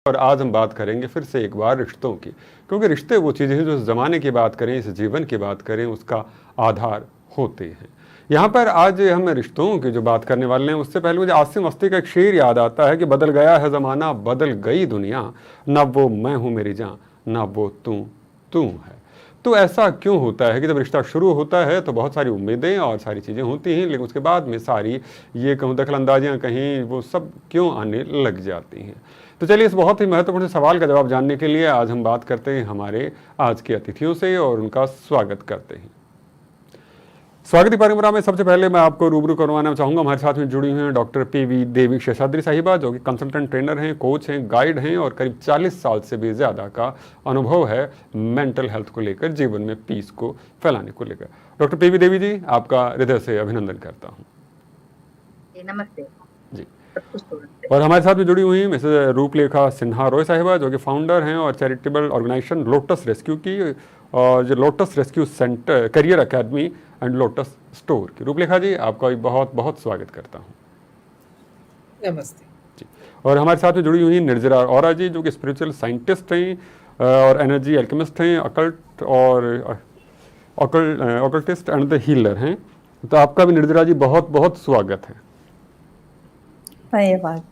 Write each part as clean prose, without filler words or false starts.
और आज हम बात करेंगे फिर से एक बार रिश्तों की, क्योंकि रिश्ते वो चीज़ें हैं जो इस ज़माने की बात करें, इस जीवन की बात करें, उसका आधार होते हैं। यहाँ पर आज हम रिश्तों की जो बात करने वाले हैं, उससे पहले मुझे आसिम मस्ती का एक शेर याद आता है कि बदल गया है ज़माना, बदल गई दुनिया, ना वो मैं हूँ मेरी जान, ना वो तू है। तो ऐसा क्यों होता है कि जब रिश्ता शुरू होता है तो बहुत सारी उम्मीदें और सारी चीज़ें होती हैं, लेकिन उसके बाद में सारी ये कहूँ दखलंदाजियाँ कहीं वो सब क्यों आने लग जाती हैं। तो चलिए इस बहुत ही महत्वपूर्ण सवाल का जवाब जानने के लिए आज हम बात करते हैं हमारे आज के अतिथियों से और उनका स्वागत करते हैं। स्वागत की परंपरा में सबसे पहले मैं आपको रूबरू करवाना चाहूँगा, हमारे साथ में जुड़ी हुई हैं डॉक्टर पी.वी. देवी शेषाद्री साहिबा, जो कि कंसल्टेंट ट्रेनर हैं, कोच हैं, गाइड हैं और करीब 40 साल से भी ज़्यादा का अनुभव है मेंटल हेल्थ को लेकर, जीवन में पीस को फैलाने को लेकर। Doctor PV. देवी जी, आपका हृदय से अभिनंदन करता हूँ। नमस्ते जी। और हमारे साथ में जुड़ी हुई मिसेज रूपलेखा सिन्हा रॉय साहिबा, जो कि फाउंडर हैं और चैरिटेबल ऑर्गेनाइजेशन लोटस रेस्क्यू की और जो lotus rescue centre, career academy and lotus store की। रूपलेखा जी, आपका भी बहुत बहुत स्वागत करता हूँ। नमस्ते जी। और हमारे साथ में जुड़ी हुई निर्जरा और जी, जो कि स्पिरिचुअल साइंटिस्ट हैं और एनर्जी एल्केमिस्ट हैं, अकल्ट और ऑकल्टिस्ट एंड द हीलर हैं। तो आपका भी निर्जरा जी बहुत बहुत स्वागत है। धन्यवाद।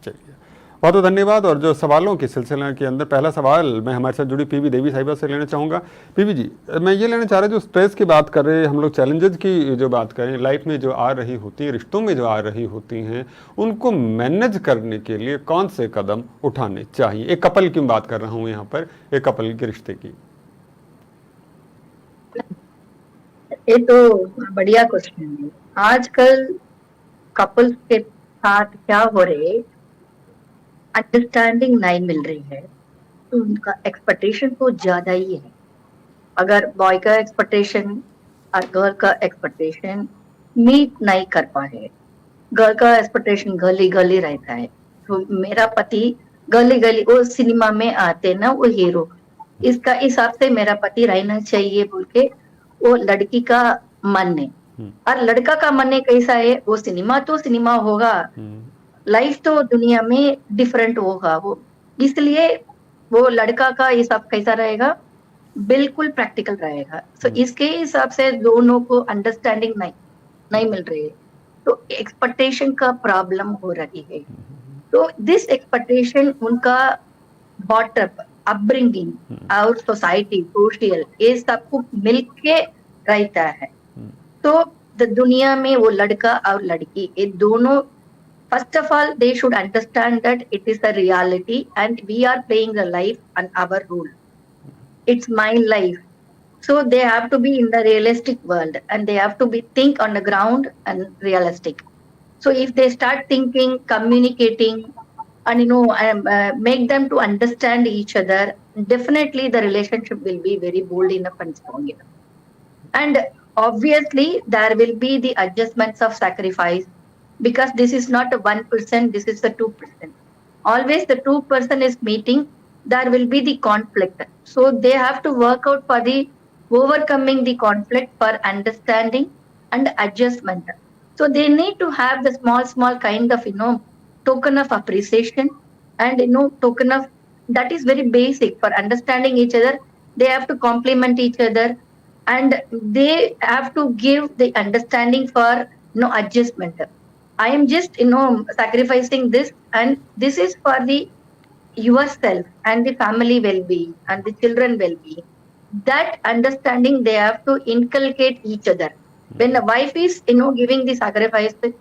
चलिए, बहुत बहुत धन्यवाद। और जो सवालों के सिलसिले के अंदर पहला सवाल मैं हमारे साथ जुड़ी पी.वी. देवी साहिबा से लेना चाहूँगा। पी.वी. जी, मैं ये लेना चाह रहा जो स्ट्रेस की बात कर रहे हैं हम लोग, चैलेंजेस की जो बात करें, लाइफ में जो आ रही होती हैं, रिश्तों में जो आ रही होती हैं, उनको मैनेज करने के लिए कौन से कदम उठाने चाहिए? एक कपल की बात कर रहा हूँ यहाँ पर, एक कपल के रिश्ते की। ये तो बढ़िया क्वेश्चन है। आजकल कपल्स के साथ क्या हो रहे, अंडरस्टैंडिंग नहीं मिल रही है, तो उनका एक्सपेक्टेशन तो ज्यादा ही है। अगर बॉय का एक्सपेक्टेशन और गर्ल का एक्सपेक्टेशन मीट नहीं कर पा रहे, गर्ल का एक्सपेक्टेशन गली गली रहता है, तो मेरा पति गली गली, वो सिनेमा में आते ना वो हीरो, इसका हिसाब से मेरा पति रहना चाहिए बोल के वो लड़की का मन है। और लड़का का मन है कैसा है, वो सिनेमा तो सिनेमा होगा, लाइफ तो दुनिया में डिफरेंट होगा वो, इसलिए वो लड़का का हिसाब कैसा रहेगा, बिल्कुल प्रैक्टिकल रहेगा। सो इसके हिसाब से दोनों को अंडरस्टैंडिंग नहीं मिल रही है, तो एक्सपेक्टेशन का प्रॉब्लम हो रही है। तो दिस एक्सपेक्टेशन उनका बॉटअप अपब्रिंगिंग और सोसाइटी सोशल ये सब कुछ मिलके रहता है। तो दुनिया में वो लड़का और लड़की ये दोनों, first of all they should understand that it is a reality and we are playing a life on our role. It's my life, so they have to be in the realistic world and they have to be think on the ground and realistic. So if they start thinking, communicating and make them to understand each other, definitely the relationship will be very bold enough and strong enough. And obviously there will be the adjustments of sacrifice, because this is not a 1%, this is a 2%. Always the 2% is meeting, there will be the conflict, so they have to work out for the overcoming the conflict for understanding and adjustment. So they need to have the small kind of token of appreciation and token of, that is very basic for understanding each other. They have to compliment each other and they have to give the understanding for adjustment. I am just sacrificing this, and this is for the yourself and the family well-being and the children well-being. That understanding they have to inculcate each other. When the wife is giving the sacrifice, the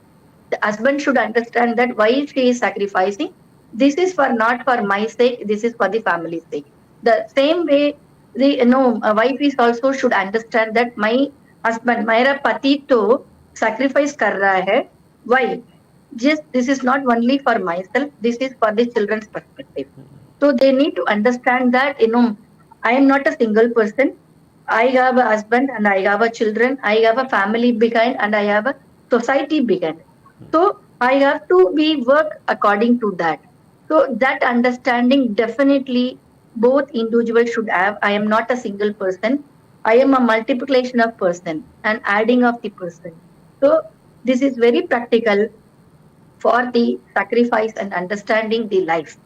husband should understand that why she is sacrificing. This is for not for my sake, this is for the family's sake. The same way the a wife is also should understand that my husband, मेरा पति तो sacrifice कर रहा है. Why? Just this is not only for myself, this is for the children's perspective. So they need to understand that I am not a single person. I have a husband and I have a children. I have a family behind and I have a society behind. So I have to be work according to that. So that understanding definitely both individuals should have. I am not a single person. I am a multiplication of person and adding of the person. So this is very practical for the sacrifice and understanding the life.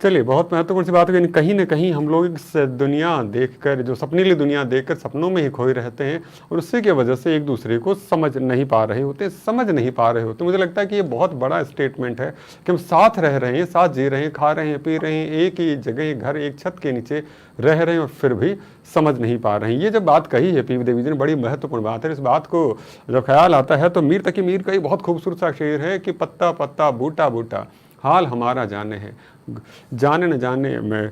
चलिए, बहुत महत्वपूर्ण सी बात है कि कहीं न कहीं हम लोग इस दुनिया देखकर, जो सपनीली दुनिया देखकर सपनों में ही खोए रहते हैं और उसी की वजह से एक-दूसरे को समझ नहीं पा रहे होते, समझ नहीं पा रहे होते। मुझे लगता है कि ये बहुत बड़ा स्टेटमेंट है कि हम साथ रह रहे हैं, साथ जी रहे हैं, खा रहे हैं, पी रहे हैं, एक ही जगह, घर, एक छत के नीचे रह रहे हैं और फिर भी समझ नहीं पा रहे हैं। ये जब बात कही है पी. देवी जी ने, बड़ी महत्वपूर्ण बात है। इस बात को जब ख़्याल आता है तो मीर तकी मीर का एक बहुत खूबसूरत सा शेर है कि पत्ता पत्ता बूटा बूटा हाल हमारा जाने है, जाने न जाने मैं,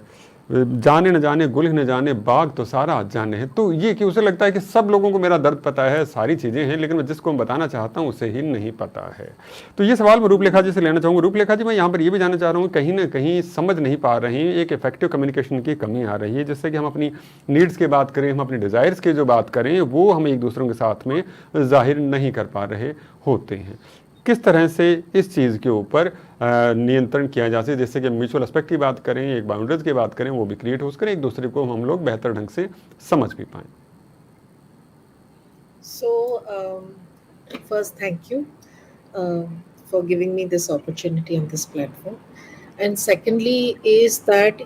जाने न जाने गुल न जाने बाग तो सारा जाने है। तो ये कि उसे लगता है कि सब लोगों को मेरा दर्द पता है, सारी चीज़ें हैं, लेकिन मैं जिसको मैं बताना चाहता हूँ उसे ही नहीं पता है। तो ये सवाल मैं रूपलेखा जी से लेना चाहूँगा। रूपलेखा जी, मैं यहाँ पर ये भी जानना चाह रहा हूँ, कहीं ना कहीं समझ नहीं पा रहे हैं, एक इफेक्टिव कम्युनिकेशन की कमी आ रही है, जिससे कि हम अपनी नीड्स की बात करें, हम अपनी डिज़ायर्स की जो बात करें, वो हम एक दूसरों के साथ में जाहिर नहीं कर पा रहे होते हैं। किस तरह से इस चीज़ के ऊपर नियंत्रण किया जा सके, जैसे कि म्यूचुअल एस्पेक्ट की बात करें, एक बाउंड्रीज की बात करें, वो भी क्रिएट हो सके, एक दूसरे को हम लोग बेहतर ढंग से समझ भी पाएं। So, first, thank you for giving me this opportunity on this platform. And secondly, is that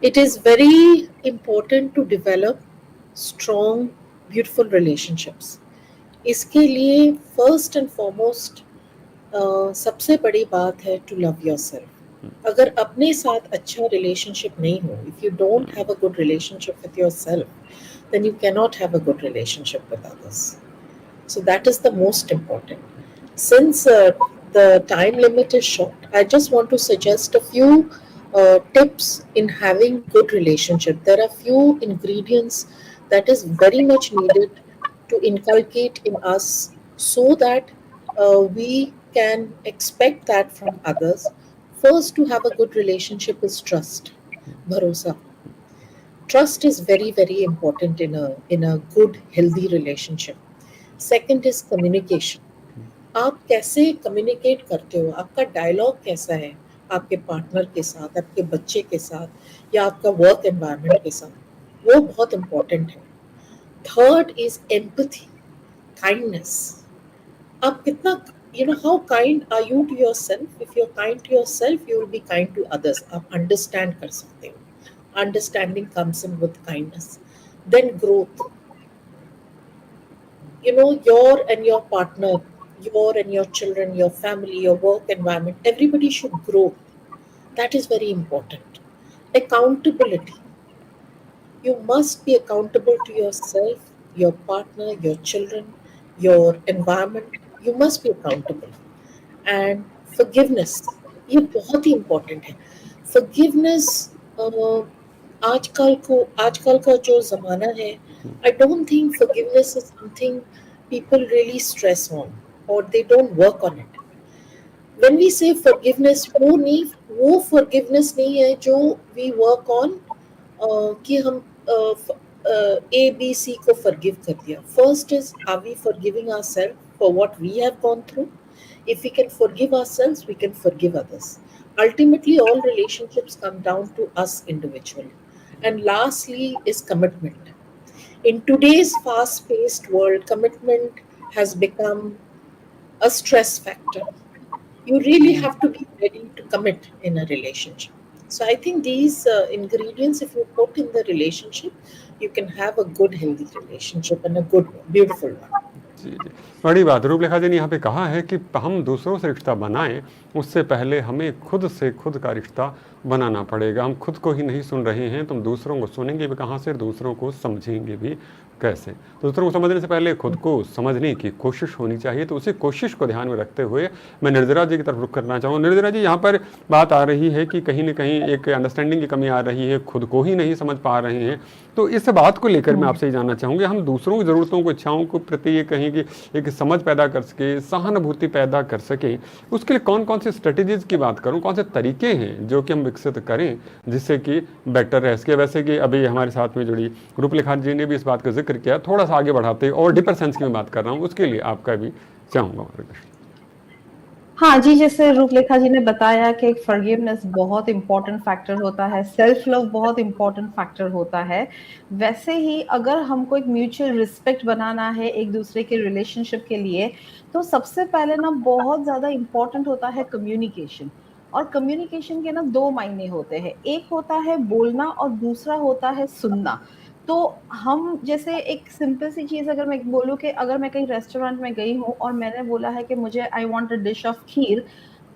it is very important to develop strong, beautiful relationships. इसके लिए first and foremost सबसे बड़ी बात है to love yourself. अगर अपने साथ अच्छा relationship नहीं हो, if you don't have a good relationship with yourself, then you cannot have a good relationship with others. So that is the most important. Since the time limit is short, I just want to suggest a few tips in having good relationship. There are few ingredients that is very much needed to inculcate in us so that we can expect that from others. First, to have a good relationship is trust, bharosa. Trust is very, very important in a good, healthy relationship. Second is communication. आप कैसे communicate करते हो, आपका dialogue कैसा है आपके partner के साथ, आपके बच्चे के साथ या आपका वर्क एनवायरनमेंट के साथ, वो बहुत इम्पोर्टेंट है. Third is empathy, kindness. आप कितना, you know, how kind are you to yourself? If you're kind to yourself, you will be kind to others. आप understand कर सकते हो. Understanding comes in with kindness. Then growth. You know, your partner, your and your children, your family, your work environment, everybody should grow. That is very important. Accountability. You must be accountable to yourself, your partner, your children, your environment. You must be accountable. And forgiveness, ये बहुत ही important है. forgiveness, आजकल का जो ज़माना है, I don't think forgiveness is something people really stress on or they don't work on it. When we say forgiveness, वो forgiveness नहीं है जो we work on कि हम A, B, C को forgive कर दिया. First is, are we forgiving ourselves for what we have gone through? If we can forgive ourselves, we can forgive others. Ultimately, all relationships come down to us individually. And lastly is commitment. In today's fast-paced world, commitment has become a stress factor. You really have to be ready to commit in a relationship. So I think these ingredients, if you put in the relationship, you can have a good, healthy relationship and a good, beautiful one. जी जी, बड़ी बात. रूपलेखा जी ने यहाँ पे कहा है कि हम दूसरों से रिश्ता बनाएं, उससे पहले हमें खुद से खुद का रिश्ता बनाना पड़ेगा. हम खुद को ही नहीं सुन रहे हैं तो हम दूसरों को सुनेंगे भी कहाँ से, दूसरों को समझेंगे भी कैसे. दूसरों को समझने से पहले खुद को समझने की कोशिश होनी चाहिए. तो उसी कोशिश को ध्यान में रखते हुए मैं निर्जरा जी की तरफ रुख करना चाहूँगा. निर्जरा जी, यहाँ पर बात आ रही है कि कहीं ना कहीं एक अंडरस्टैंडिंग की कमी आ रही है, खुद को ही नहीं समझ पा रहे हैं. तो इस बात को लेकर मैं आपसे जानना चाहूँगी, हम दूसरों की ज़रूरतों को, इच्छाओं को प्रति ये कहीं कि एक समझ पैदा कर सके, सहानुभूति पैदा कर सके, उसके लिए कौन कौन सी स्ट्रेटजीज़ की बात करूँ, कौन से तरीके हैं जो कि हम विकसित करें जिससे कि बेटर रह सके. वैसे कि अभी हमारे साथ में जुड़ी रूपलेखा जी ने भी इस बात का जिक्र किया, थोड़ा सा आगे बढ़ाते और डीपर सेंस की मैं बात कर रहा हूँ, उसके लिए आपका भी चाहूँगा मार्गदर्शन. हाँ जी, जैसे रूपलेखा जी ने बताया कि फॉरगिवनेस बहुत इम्पोर्टेंट फैक्टर होता है, सेल्फ लव बहुत इम्पोर्टेंट फैक्टर होता है. वैसे ही अगर हमको एक म्यूचुअल रिस्पेक्ट बनाना है एक दूसरे के रिलेशनशिप के लिए, तो सबसे पहले ना बहुत ज़्यादा इम्पोर्टेंट होता है कम्युनिकेशन. और कम्युनिकेशन के ना दो मायने होते हैं, एक होता है बोलना और दूसरा होता है सुनना। तो हम जैसे एक सिंपल सी चीज अगर मैं बोलूँ कि अगर मैं कहीं रेस्टोरेंट में गई हूँ और मैंने बोला है कि मुझे I want a dish of kheer,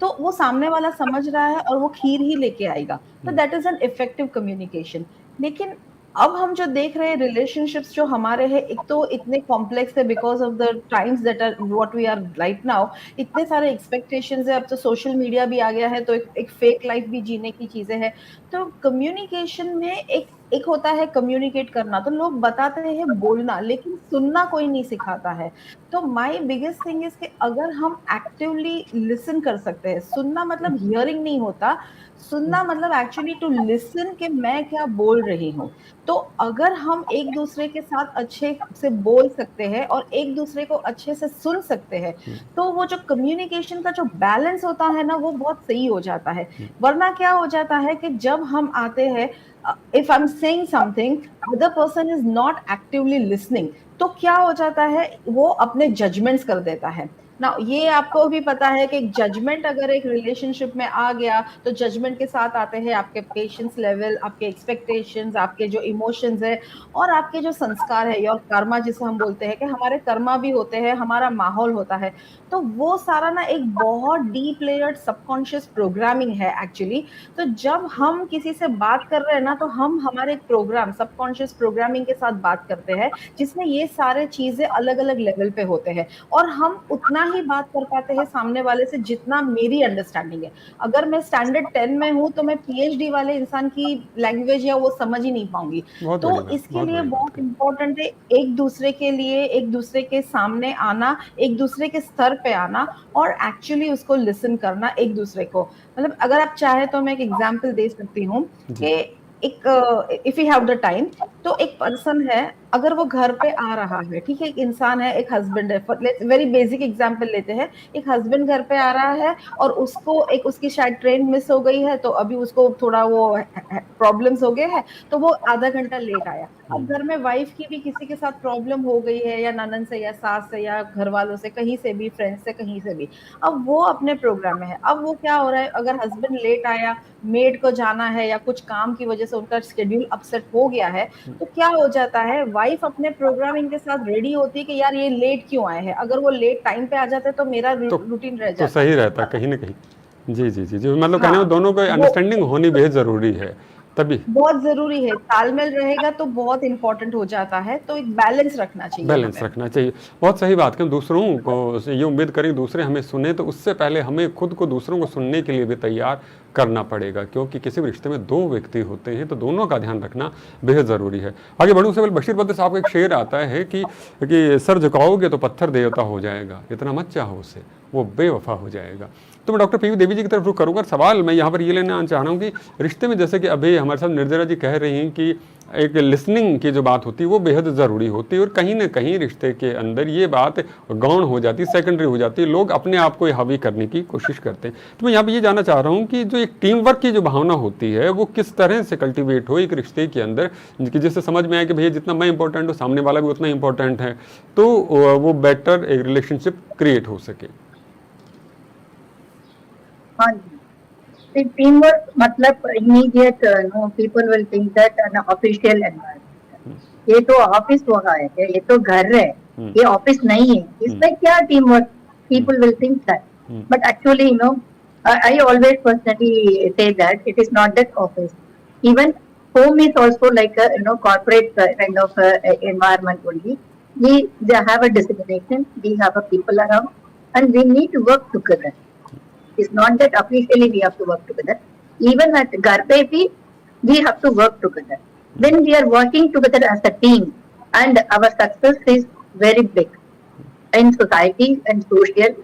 तो वो सामने वाला समझ रहा है और वो खीर ही लेके आएगा, तो that is an effective communication. लेकिन अब हम जो देख रहे हैं रिलेशनशिप्स जो हमारे हैं, एक तो इतने कॉम्प्लेक्स है because of the times that are what we are right now. इतने सारे एक्सपेक्टेशंस है, अब तो सोशल मीडिया भी आ गया है, तो एक फेक लाइफ भी जीने की चीजें हैं। तो कम्युनिकेशन में एक होता है कम्युनिकेट करना, तो लोग बताते हैं बोलना, लेकिन सुनना कोई नहीं सिखाता है। तो माय बिगेस्ट थिंग इज कि अगर हम एक्टिवली लिसन कर सकते हैं, सुनना मतलब हियरिंग नहीं होता, सुनना मतलब एक्चुअली टू लिसन कि मैं क्या बोल रही हूँ। तो अगर हम एक दूसरे के साथ अच्छे से बोल सकते हैं और एक दूसरे को अच्छे से सुन सकते हैं, तो वो जो कम्युनिकेशन का जो बैलेंस होता है ना, वो बहुत सही हो जाता है। वरना क्या हो जाता है कि जब हम आते हैं, if I am saying something, other person is not actively listening, तो क्या हो जाता है, वो अपने जजमेंट्स कर देता है ना। ये आपको भी पता है कि जजमेंट अगर एक रिलेशनशिप में आ गया, तो जजमेंट के साथ आते हैं आपके पेशेंस लेवल, आपके एक्सपेक्टेशंस, आपके जो इमोशंस है और आपके जो संस्कार है, और कर्मा जिसे हम बोलते हैं कि हमारे कर्मा भी होते हैं, हमारा माहौल होता है। तो वो सारा ना एक बहुत डीप लेयर्ड सबकॉन्शियस प्रोग्रामिंग है एक्चुअली। तो जब हम किसी से बात कर रहे हैं ना, तो हम हमारे एक प्रोग्राम सबकॉन्शियस प्रोग्रामिंग के साथ बात करते हैं, जिसमें ये सारे चीजें अलग अलग लेवल पे होते हैं, और हम उतना ही बात कर पाते हैं सामने वाले से जितना मेरी अंडरस्टैंडिंग है। अगर मैं स्टैंडर्ड 10 में हूँ, तो मैं पीएचडी वाले इंसान की लैंग्वेज या वो समझ ही नहीं पाऊंगी। बहुत तो बड़ी बात, इसके बहुत लिए बड़ी बात बहुत कही। इंपॉर्टेंट है एक दूसरे के लिए, एक दूसरे के सामने आना, एक दूसरे के स्तर पे आना, और एक्चुअली उसको लिसन करना एक दूसरे को। मतलब अगर आप चाहे तो मैं एक एग्जांपल दे सकती हूँ जी। कि एक, if you have the time, तो एक पर्सन है, अगर वो घर पे आ रहा है, ठीक है, एक इंसान है, एक हस्बैंड है, वेरी बेसिक एग्जांपल लेते हैं, एक हस्बैंड घर पे आ रहा है और उसको एक उसकी शायद ट्रेन मिस हो गई है, तो अभी उसको थोड़ा वो प्रॉब्लम्स हो गए हैं, तो वो आधा घंटा लेट आया। अब घर में वाइफ की भी किसी के साथ प्रॉब्लम हो गई है, या ननन से या सास से या घर वालों से, कहीं से भी, फ्रेंड्स से, कहीं से भी, अब वो अपने प्रोग्राम में है। अब वो क्या हो रहा है, अगर हस्बैंड लेट आया, मेड को जाना है या कुछ काम की वजह से उनका शेड्यूल अपसेट हो गया है, तो क्या हो जाता है, वाइफ अपने प्रोग्रामिंग के साथ रेडी होती है कि यार ये लेट क्यों आए हैं, अगर वो लेट टाइम पे आ जाते तो मेरा तो रूटीन रह तो जाता। सही रहता कहीं ना कहीं। जी जी जी जी, मतलब कहने हाँ, में दोनों को वो अंडरस्टैंडिंग होनी बेहद ज़रूरी है तभी। बहुत जरूरी है, तालमेल रहेगा तो बहुत इंपॉर्टेंट हो जाता है, तो एक बैलेंस रखना चाहिए बैलेंस हमें। रखना चाहिए। बहुत सही बात करें, दूसरों को से ये उम्मीद करें दूसरे हमें सुने, तो उससे पहले हमें खुद को दूसरों को सुनने के लिए भी तैयार करना पड़ेगा, क्योंकि किसी भी रिश्ते में दो व्यक्ति होते हैं, तो दोनों का ध्यान रखना बेहद ज़रूरी है। आगे बढ़ूँ से पहले बशीर बद्र साहब का एक शेर आता है कि सर झुकाओगे तो पत्थर देवता हो जाएगा, इतना मत चाहो उसे, वो बेवफा हो जाएगा। तो मैं डॉक्टर पीवी देवी जी की तरफ रुख करूँगा। सवाल मैं यहाँ पर ये लेना चाह रहा हूँ कि रिश्ते में, जैसे कि अभी हमारे साथ निर्जरा जी कह रही हैं कि एक लिसनिंग की जो बात होती है वो बेहद ज़रूरी होती है, और कहीं ना कहीं रिश्ते के अंदर ये बात गौण हो जाती है, सेकेंडरी हो जाती है, लोग अपने आप को हावी करने की कोशिश करते हैं। तो मैं यहाँ पे ये जानना चाह रहा हूँ कि जो एक टीम वर्क की जो भावना होती है वो किस तरह से कल्टिवेट हो एक रिश्ते के अंदर, कि जिससे समझ में आए कि भैया जितना मैं इंपॉर्टेंट हूँ सामने वाला भी उतना इंपॉर्टेंट है, तो वो बेटर एक रिलेशनशिप क्रिएट हो सके। हाँ जी, टीमवर्क मतलब immediate know people will think that an official environment, ये तो ऑफिस हुआ है, ये तो घर है, ये ऑफिस नहीं है, इसमें क्या team work, people will think that, but actually you know I always personally say that it is not that office. Even home is also like a corporate kind of environment only. They have a designation, we have a people around, and we need to work together. It's not that officially we have to work together. Even at Garpepi, we have to work together. When we are working together as a team, and our success is very big in society and social.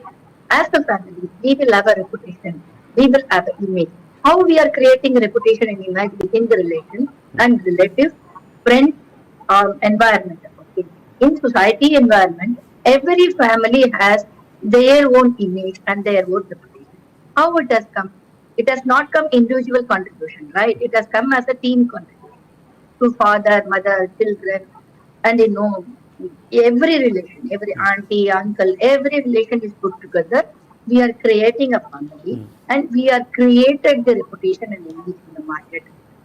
As a family, we will have a reputation. We will have an image. How we are creating a reputation and image within the relation and relatives, friends, environment. Okay. In society environment, every family has their own image and their own reputation. How it has come? It has not come individual contribution, right? It has come as a team contribution to father, mother, children, and every relation, every auntie, uncle, every relation is put together we are creating a family, and we are created the reputation and image in the market,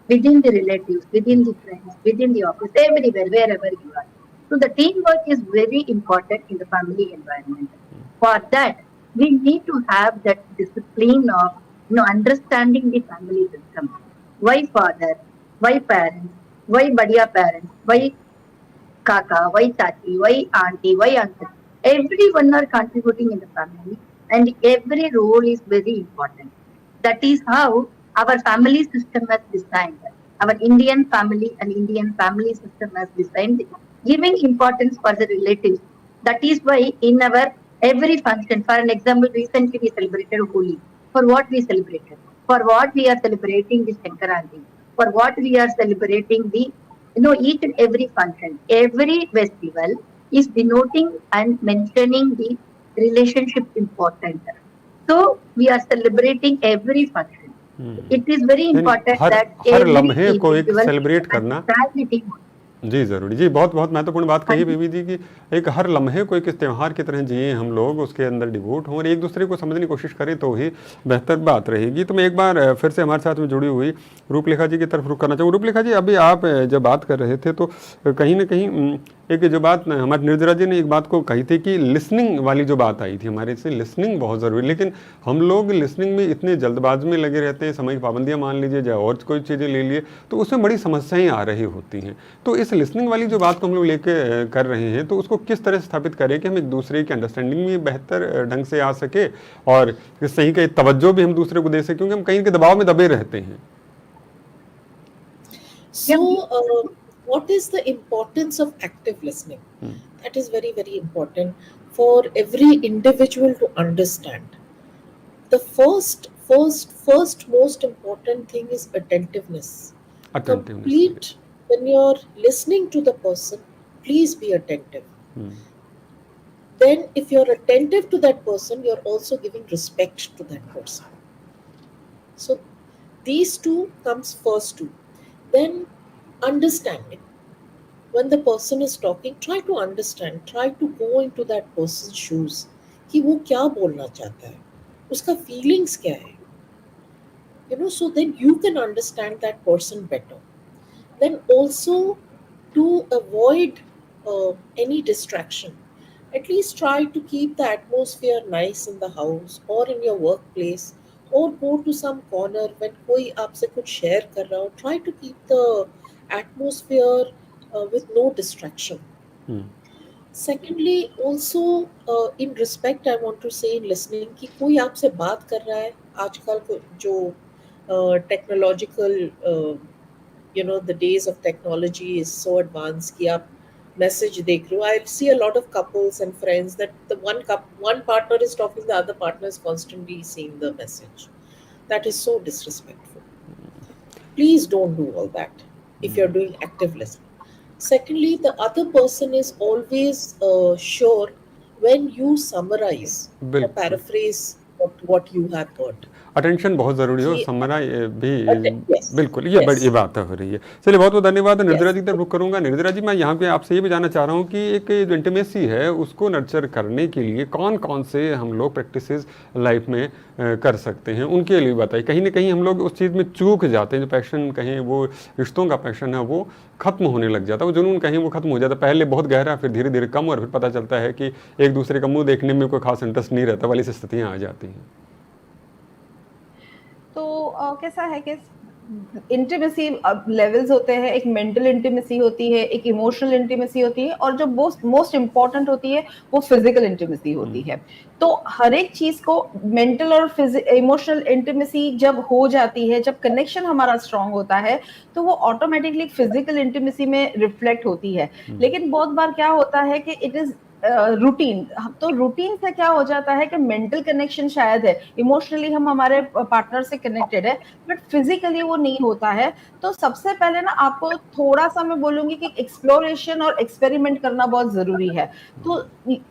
within the relatives, within the friends, within the office, everywhere, wherever you are. So the teamwork is very important in the family environment. For that, we need to have that discipline of understanding the family system. Why father? Why parents? Why badia parents? Why kaka, why tati, why auntie, why uncle. Everyone are contributing in the family, and every role is very important. That is how our family system has designed. Our Indian family and Indian family system has designed, giving importance for the relatives. That is why in our every function, for an example, recently we celebrated Holi. For what we celebrated? For what we are celebrating the Sankaranti? For what we are celebrating the each and every function, every festival is denoting and mentioning the relationship important. So we are celebrating every function. It is very यानी important her that her every लम्हे को एक individual celebrate करना। understand the team. जी ज़रूरी जी, बहुत बहुत महत्वपूर्ण बात हाँ कही जी। बीबी जी की एक हर लम्हे को एक इस त्यौहार की तरह जिए हम लोग, उसके अंदर डिवोट हों और एक दूसरे को समझने की कोशिश करें तो ही बेहतर बात रहेगी। तो मैं एक बार फिर से हमारे साथ में जुड़ी हुई रूपलेखा जी की तरफ रुख करना चाहूँ। रूपलेखा जी, अभी आप जब बात कर रहे थे तो कहीं ना कहीं एक जो बात हमारे निर्जरा जी ने एक बात को कही थी कि लिसनिंग वाली जो बात आई थी हमारे से, लिसनिंग बहुत ज़रूरी, लेकिन हम लोग लिसनिंग में इतने जल्दबाजी में लगे रहते हैं, समय की पाबंदियाँ मान लीजिए या और कोई चीज़ें ले लिए, तो उसमें बड़ी समस्याएं आ रही होती हैं। तो इस लिसनिंग वाली जो बात को हम लोग लेके कर रहे हैं, तो उसको किस तरह से स्थापित करें कि हम एक दूसरे की अंडरस्टैंडिंग में बेहतर ढंग से आ सके और सही का तवज्जो भी हम दूसरे को दे सकें, क्योंकि हम कहीं के दबाव में दबे रहते हैं। So, what is the importance of active listening? That is very, very important for every individual to understand. The first most important thing is attentiveness. Complete, when you're listening to the person, please be attentive. Then if you're attentive to that person, you're also giving respect to that person. So these two comes first two. Then understanding. When the person is talking, try to understand, try to go into that person's shoes कि वो क्या बोलना चाहता है, उसका feelings क्या है, so then you can understand that person better. Then also to avoid any distraction, at least try to keep the atmosphere nice in the house or in your workplace, or go to some corner when कोई आपसे कुछ share कर रहा हो. Try to keep the atmosphere with no distraction. Secondly, also in respect, I want to say in listening कि कोई आपसे बात कर रहा है, आजकल जो technological, the days of technology is so advanced कि आप message देख रहे हो. I see a lot of couples and friends that the one partner is talking, the other partner is constantly seeing the message. That is so disrespectful. Please don't do all that if you're doing active listening. Secondly, the other person is always sure when you summarize or paraphrase what you have heard. Attention बहुत ज़रूरी हो, samurai भी बिल्कुल, ये Yes. बड़ी बात हो रही है। चलिए, बहुत बहुत धन्यवाद। निर्जरा Yes. जी की तरफ रुख करूँगा। निर्जरा जी, मैं यहाँ पे आपसे ये भी जानना चाह रहा हूँ कि एक जो इंटीमेसी है उसको नर्चर करने के लिए कौन कौन से हम लोग प्रैक्टिसेस लाइफ में कर सकते हैं, उनके लिए बताइए। कहीं ना कहीं हम लोग उस चीज़ में चूक जाते हैं, जो पैशन कहें, वो रिश्तों का पैशन है, वो खत्म होने लग जाता है, वो जुनून कहीं वो खत्म हो जाता है। पहले बहुत गहरा, फिर धीरे धीरे कम, और फिर पता चलता है कि एक दूसरे का मुंह देखने में कोई खास इंटरेस्ट नहीं रहता वाली स्थितियाँ आ जाती हैं। तो कैसा है कि इंटीमेसी लेवल्स होते हैं, एक मेंटल इंटीमेसी होती है, एक इमोशनल इंटीमेसी होती है, और जो मोस्ट इम्पॉर्टेंट होती है वो फिजिकल इंटीमेसी होती है। तो हर एक चीज को मेंटल और इमोशनल इंटीमेसी जब हो जाती है, जब कनेक्शन हमारा स्ट्रांग होता है, तो वो ऑटोमेटिकली फिजिकल इंटीमेसी में रिफ्लेक्ट होती है। लेकिन बहुत बार क्या होता है कि इट इज रूटीन। तो रूटीन से क्या हो जाता है कि मेंटल कनेक्शन शायद है, इमोशनली हम हमारे पार्टनर से कनेक्टेड है, बट फिजिकली वो नहीं होता है। तो सबसे पहले ना आपको थोड़ा सा मैं बोलूंगी कि एक्सप्लोरेशन और एक्सपेरिमेंट करना बहुत जरूरी है। तो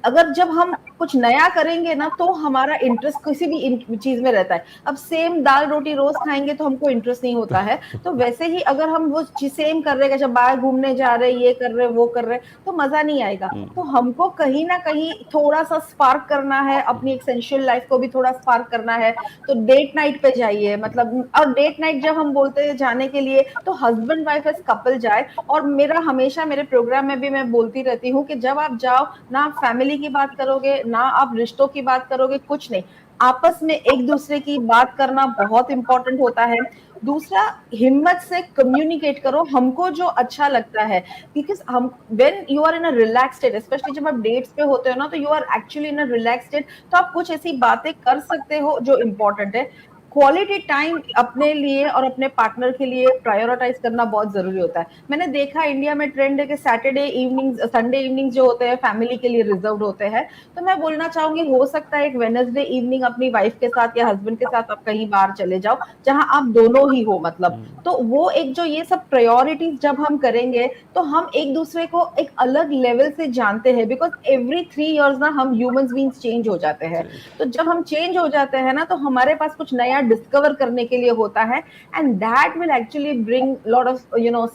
अगर जब हम कुछ नया करेंगे ना तो हमारा इंटरेस्ट किसी भी चीज में रहता है। अब सेम दाल रोटी रोज खाएंगे तो हमको इंटरेस्ट नहीं होता है। तो वैसे ही अगर हम वो चीज सेम कर रहे हैं, जब बाहर घूमने जा रहे हैं, ये कर रहे वो कर रहे, तो मजा नहीं आएगा। तो हमको कहीं ना कहीं थोड़ा सा स्पार्क करना है, अपनी एक सेंशुअल लाइफ को भी थोड़ा स्पार्क करना है। तो डेट नाइट पे जाइए, मतलब, और डेट नाइट जब हम बोलते हैं जाने के लिए, तो हस्बैंड वाइफ एज कपल जाए। और मेरा हमेशा मेरे प्रोग्राम में भी मैं बोलती रहती हूँ कि जब आप जाओ ना, आप फैमिली की बात करोगे ना आप रिश्तों की बात करोगे, कुछ नहीं, आपस में एक दूसरे की बात करना बहुत इंपॉर्टेंट होता है। दूसरा, हिम्मत से कम्युनिकेट करो हमको जो अच्छा लगता है, बिकॉज हम when you are in a relax state, specially जब आप डेट्स पे होते हो ना, तो you are actually in a relax state, तो आप कुछ ऐसी बातें कर सकते हो जो इम्पोर्टेंट है। क्वालिटी टाइम अपने लिए और अपने पार्टनर के लिए प्रायोरिटाइज करना बहुत जरूरी होता है। मैंने देखा इंडिया में ट्रेंड है कि सैटरडे इवनिंग्स, संडे इवनिंग्स जो होते हैं फैमिली के लिए रिजर्व होते हैं। तो मैं बोलना चाहूंगी, हो सकता है एक वेडनेसडे इवनिंग अपनी वाइफ के साथ या हस्बैंड के साथ आप कहीं बाहर चले जाओ जहां आप दोनों ही हो, मतलब, तो वो एक जो ये सब प्रायोरिटीज जब हम करेंगे तो हम एक दूसरे को एक अलग लेवल से जानते हैं। बिकॉज एवरी 3 इयर्स ना हम ह्यूमन बीइंग्स चेंज हो जाते हैं। तो जब हम चेंज हो जाते हैं ना, तो हमारे पास कुछ नया डिस्कवर करने के लिए होता है, and that will actually bring lot of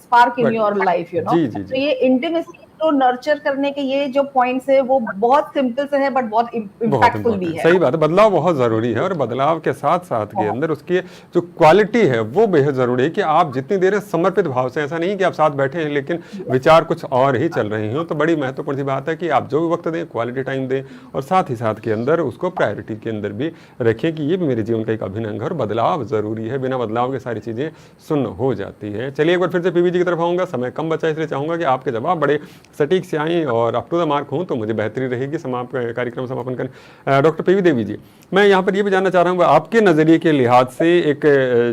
spark in but your life. जी जी तो जी ये इंटीमेसी को नर्चर करने के ये जो पॉइंट्स है वो बहुत सिंपल से है, बट बहुत बहुत इम्पैक्टफुल भी इम्पोर्टेंट, है। सही बात है। बदलाव बहुत ज़रूरी है, और बदलाव के साथ साथ के बहुत। अंदर उसकी जो क्वालिटी है वो बेहद ज़रूरी है कि आप जितनी देर समर्पित भाव से, ऐसा नहीं कि आप साथ बैठे हैं लेकिन विचार कुछ और ही चल रहे हों। तो बड़ी महत्वपूर्ण सी बात है कि आप जो भी वक्त दें, क्वालिटी टाइम दें, और साथ ही साथ के अंदर उसको प्रायोरिटी के अंदर भी रखें कि ये भी मेरे जीवन का एक अभिन्न अंग है और बदलाव ज़रूरी है। बिना बदलाव के सारी चीज़ें सुन्न हो जाती है। चलिए एक बार फिर से पीवी जी की तरफ आऊँगा, समय कम बचा इसलिए चाहूँगा कि आपके जवाब बड़े सटीक से आएँ और अप टू द मार्क हों, तो मुझे बेहतरी रहेगी कार्यक्रम समापन करें। डॉक्टर पीवी देवी जी, मैं यहाँ पर ये भी जानना चाह रहा हूँ, आपके नज़रिए के लिहाज से एक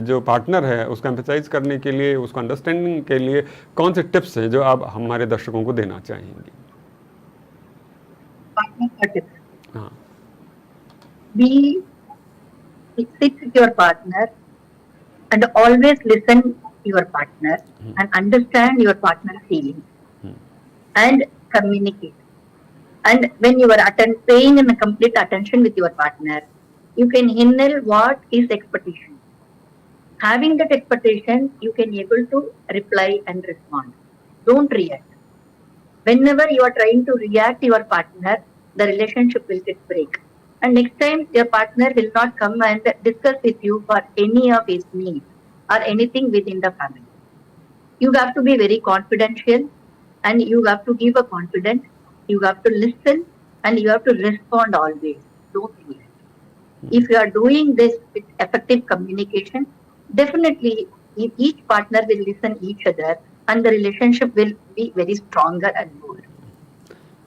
जो पार्टनर है उसको एम्फेसाइज करने के लिए, उसको अंडरस्टैंडिंग के लिए कौन से टिप्स हैं जो आप हमारे दर्शकों को देना चाहेंगे? Partner का tips. हाँ, Sit with your partner and always listen your partner and understand your partner's feelings and communicate. And when you are paying in complete attention with your partner, you can handle what is expectation. Having that expectation, you can able to reply and respond. Don't react. Whenever you are trying to react your partner, the relationship will get break. And next time your partner will not come and discuss with you for any of his needs or anything within the family. You have to be very confidential and you have to give a confidence. You have to listen and you have to respond always. Don't react. If you are doing this with effective communication, definitely each partner will listen each other and the relationship will be very stronger and more.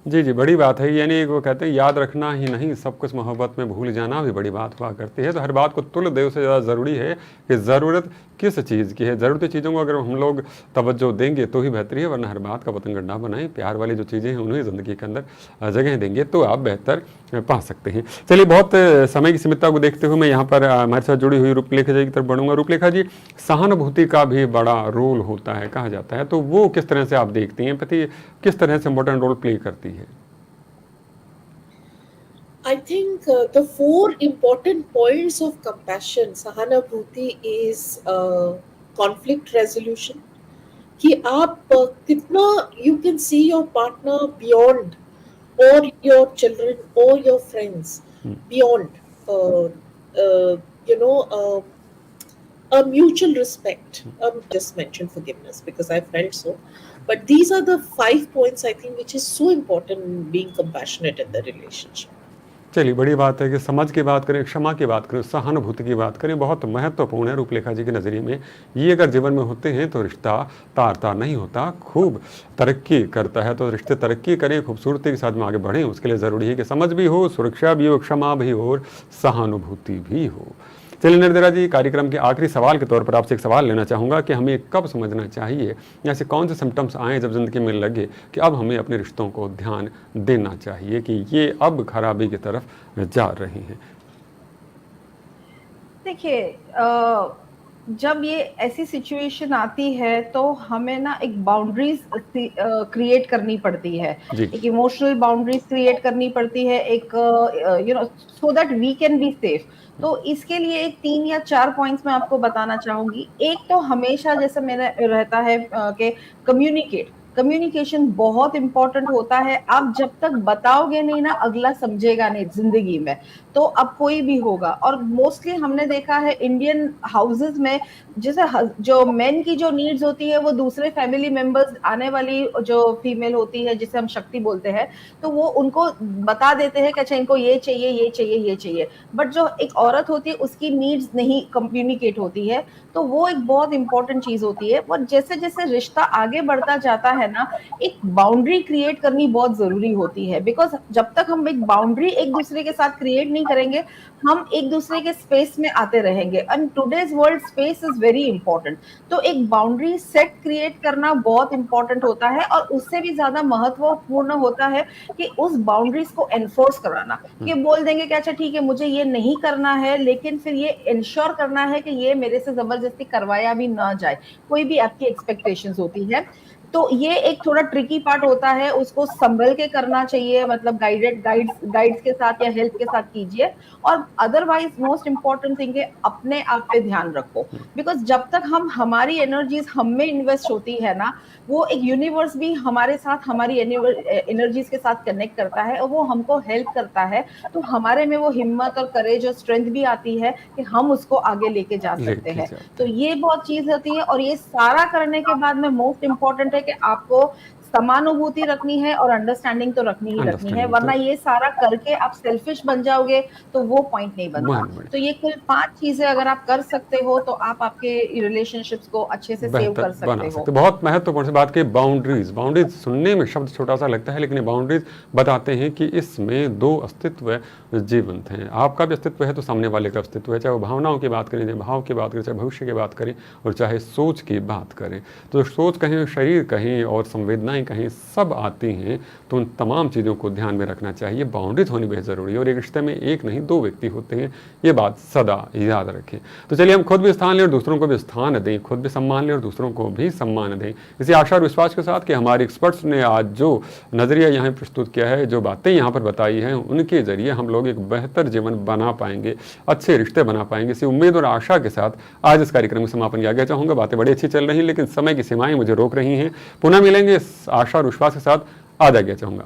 जी जी, बड़ी बात है। यानी वो कहते हैं याद रखना ही नहीं, सब कुछ मोहब्बत में भूल जाना भी बड़ी बात हुआ करती है। तो हर बात को तुल दे, उससे ज़्यादा ज़रूरी है कि ज़रूरत किस चीज़ की है। ज़रूरती चीज़ों को अगर हम लोग तवज्जो देंगे तो ही बेहतरी है, वरना हर बात का पतंगड़ बनाएं। प्यार वाली जो चीज़ें हैं उन्हें ज़िंदगी के अंदर जगह देंगे तो आप बेहतर पा सकते हैं। चलिए, बहुत समय की सीमितता को देखते हुए मैं यहाँ पर हमारे साथ जुड़ी हुई रूपलेखा जी की तरफ बढ़ूँगा। रूपलेखा जी, सहानुभूति का भी बड़ा रोल होता है कहा जाता है, तो वो किस तरह से आप देखती हैं? पति किस तरह से इम्पोर्टेंट रोल प्ले करती है? I think the 4 important points of compassion, sahanabhuti, is conflict resolution. कि आप कितना you can see your partner beyond, or your children or your friends beyond, a mutual respect. Just mention forgiveness because I felt so. But these are the 5 points I think which is so important in being compassionate in the relationship. चलिए, बड़ी बात है कि समझ की बात करें, क्षमा की बात करें, सहानुभूति की बात करें, बहुत महत्वपूर्ण है रूपलेखा जी के नज़रिए में। ये अगर जीवन में होते हैं तो रिश्ता तार तार नहीं होता, खूब तरक्की करता है। तो रिश्ते तरक्की करें, खूबसूरती के साथ में आगे बढ़ें, उसके लिए ज़रूरी है कि समझ भी हो, सुरक्षा भी हो, क्षमा भी हो और सहानुभूति भी हो। चलिए निर्देरा जी, कार्यक्रम के आखिरी सवाल के तौर पर आपसे एक सवाल लेना चाहूँगा कि हमें कब समझना चाहिए, ऐसे कौन से सिम्टम्स आएँ जब ज़िंदगी में लगे कि अब हमें अपने रिश्तों को ध्यान देना चाहिए कि ये अब खराबी की तरफ जा रहे हैं? देखिए, जब ये ऐसी सिचुएशन आती है तो हमें ना एक बाउंड्रीज क्रिएट करनी पड़ती है, जी। एक इमोशनल बाउंड्रीज क्रिएट करनी पड़ती है, एक so that we can be safe. तो इसके लिए एक 3 या 4 पॉइंट्स मैं आपको बताना चाहूंगी। एक तो हमेशा जैसे मेरा रहता है कि कम्युनिकेशन बहुत इंपॉर्टेंट होता है। आप जब तक बताओगे नहीं ना, अगला समझेगा नहीं जिंदगी में, तो अब कोई भी होगा। और मोस्टली हमने देखा है इंडियन हाउसेस में, जैसे जो मेन की जो नीड्स होती है वो दूसरे फैमिली मेंबर्स, आने वाली जो फीमेल होती है जिसे हम शक्ति बोलते हैं, तो वो उनको बता देते हैं कि अच्छा इनको ये चाहिए ये चाहिए ये चाहिए, बट जो एक औरत होती है उसकी नीड्स नहीं कम्युनिकेट होती है। तो वो एक बहुत इंपॉर्टेंट चीज होती है। और जैसे जैसे रिश्ता आगे बढ़ता जाता है ना, एक बाउंड्री क्रिएट करनी बहुत जरूरी होती है, बिकॉज जब तक हम एक बाउंड्री एक दूसरे के साथ क्रिएट नहीं करेंगे, हम एक दूसरे के स्पेस में आते रहेंगे। And today's world space is very important. तो एक बाउंड्री सेट क्रिएट करना बहुत इंपॉर्टेंट होता है, और उससे भी ज्यादा महत्वपूर्ण होता है कि उस बाउंड्रीज को एनफोर्स कराना। कि बोल देंगे कि अच्छा ठीक है मुझे ये नहीं करना है, लेकिन फिर ये इंश्योर करना है कि ये मेरे से जबरदस्ती करवाया भी ना जाए, कोई भी आपकी एक्सपेक्टेशंस होती है। तो ये एक थोड़ा ट्रिकी पार्ट होता है, उसको संभल के करना चाहिए, मतलब गाइड्स के साथ या हेल्प के साथ कीजिए। और अदरवाइज मोस्ट इंपॉर्टेंट थिंग है, अपने आप पे ध्यान रखो। बिकॉज जब तक हमारी एनर्जीज हम में इन्वेस्ट होती है ना, वो एक यूनिवर्स भी हमारे साथ हमारी एनर्जीज के साथ कनेक्ट करता है और वो हमको हेल्प करता है। तो हमारे में वो हिम्मत और करेज और स्ट्रेंथ भी आती है कि हम उसको आगे लेके जा सकते लेके हैं। जाते तो ये बहुत चीज होती है। और ये सारा करने के बाद में मोस्ट इंपॉर्टेंट है कि आपको समानुभूति रखनी है और अंडरस्टैंडिंग तो रखनी ही रखनी है, अंडरस्टैंडिंग वरना तो ये सारा करके आप सेल्फिश बन जाओगे तो वो पॉइंट नहीं बनता। मान बड़े तो ये कुल 5 चीजें अगर आप कर सकते हो तो आप आपके रिलेशनशिप्स को अच्छे से सेव बेहतर कर बना सकते सकते। हो। बहुत महत्वपूर्ण सी बात की बाउंड्रीज। बाउंड्रीज सुनने में शब्द छोटा सा लगता है, लेकिन ये बाउंड्रीज बताते हैं कि इसमें 2 अस्तित्व जीवंत हैं। आपका भी अस्तित्व है तो सामने वाले का अस्तित्व है, चाहे वो भावनाओं की बात करें, चाहे भाव की बात करें, चाहे भविष्य की बात करें, और चाहे सोच की बात करें। तो सोच कहीं, शरीर कहीं और संवेदनाएं कहीं सब आती हैं, तो उन तमाम चीज़ों को ध्यान में रखना चाहिए। बाउंड्रीज होनी बेहद ज़रूरी है, और एक रिश्ते में एक नहीं 2 व्यक्ति होते हैं, ये बात सदा याद रखें। तो चलिए हम खुद भी स्थान लें और दूसरों को भी स्थान दें, खुद भी सम्मान लें और दूसरों को भी सम्मान दें, इसी आशा और विश्वास के साथ कि हमारे एक्सपर्ट्स ने आज जो नज़रिया यहाँ प्रस्तुत किया है, जो बातें यहाँ पर बताई हैं, उनके जरिए हम लोग एक बेहतर जीवन बना पाएंगे, अच्छे रिश्ते बना पाएंगे। इसी उम्मीद और आशा के साथ आज इस कार्यक्रम में समापन किया गया। चाहूँगा, बातें बड़ी अच्छी चल रही, लेकिन समय की सीमाएं मुझे रोक रही हैं। पुनः मिलेंगे इस आशा और विश्वास के साथ। आज आज्ञा चाहूँगा।